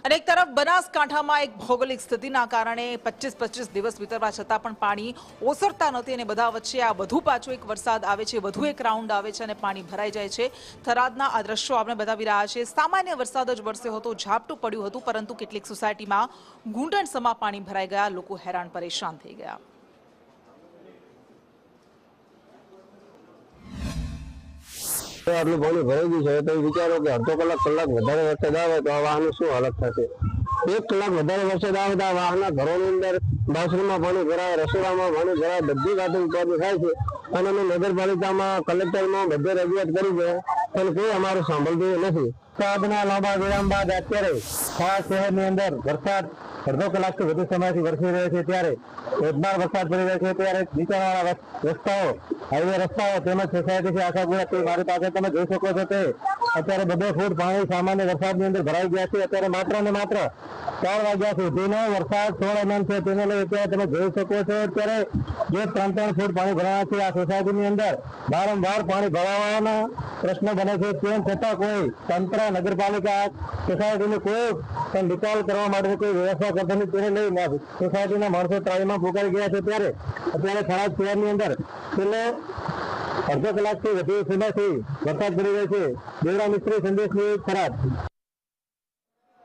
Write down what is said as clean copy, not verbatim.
અને એક તરફ બનાસકાંઠામાં એક ભૌગોલિક સ્થિતિના કારણે 25 દિવસ વીતવા છતાં પણ પાણી ઓસરતા નથી અને બધા વચ્ચે આ વધુ પાછો એક વરસાદ આવે છે, વધુ એક રાઉન્ડ આવે છે અને પાણી ભરાઈ જાય છે। થરાદના આ દ્રશ્યો આપણે બતાવી રહ્યા છે। સામાન્ય વરસાદ જ વરસ્યો હતો, ઝાપટું પડ્યું હતું, પરંતુ કેટલીક સોસાયટીમાં ઘૂંટણસમા પાણી ભરાઈ ગયા, લોકો હેરાન પરેશાન થઈ ગયા। આટલું પાણી ભરાઈ ગયું છે તો વિચારો કે અડધો કલાક વધારે વરસાદ આવે તો આ વાહનની શું હાલત થશે। 1 કલાક વધારે વરસાદ આવે તો આ વાહનના ઘરોની અંદર બાથરૂમમાં પાણી ભરાય, રસોડામાં પાણી ભરાય, બધી વાતો ઉત્પાદન થાય છે અને અમે નગરપાલિકામાં, કલેક્ટરમાં બધે રજૂઆત કરી છે પણ કોઈ અમારું સાંભળતું નથી। વરસાદના લાંબા વિરામ બાદ અત્યારે આ શહેરની અંદર વરસાદ અડધો કલાકથી વધુ સમયથી વરસી રહ્યો છે ત્યારે ધોધમાર વરસાદ પડી રહ્યો છે ત્યારે નીચાણવાળા રસ્તાઓ, હાઈવે રસ્તાઓ તેમજ સોસાયટીથી આશાપુરા મારી પાસે તમે જોઈ શકો છો તે અત્યારે 2 ફૂટ પાણી સામાન્ય વરસાદની અંદર ભરાઈ ગયા છે। અત્યારે માત્ર ને માત્ર 4 વાગ્યા સુધીનો વરસાદ 16 mm છે તેને લઈ અત્યારે તમે જોઈ શકો છો અત્યારે જે 3 ફૂટ પાણી ભરાયા છે। આ સોસાયટીની અંદર વારંવાર પાણી ભરાવાનો પ્રશ્ન બને છે, તેમ છતાં કોઈ તંત્ર, નગરપાલિકા સોસાયટીને કોઈ પણ નિકાલ કરવા માટે કોઈ વ્યવસ્થા કરતા નથી। તેને લઈ સોસાયટીના માણસો ત્રાહીમાં ફૂંકાઈ ગયા છે ત્યારે અત્યારે થરાદ શહેરની અંદર છેલ્લે અડધો કલાકથી વધુ સમયથી વરસાદ પડી રહ્યો છે। દેવડા મિસ્ત્રી, સંદેશ ન્યૂઝ, થરાદ।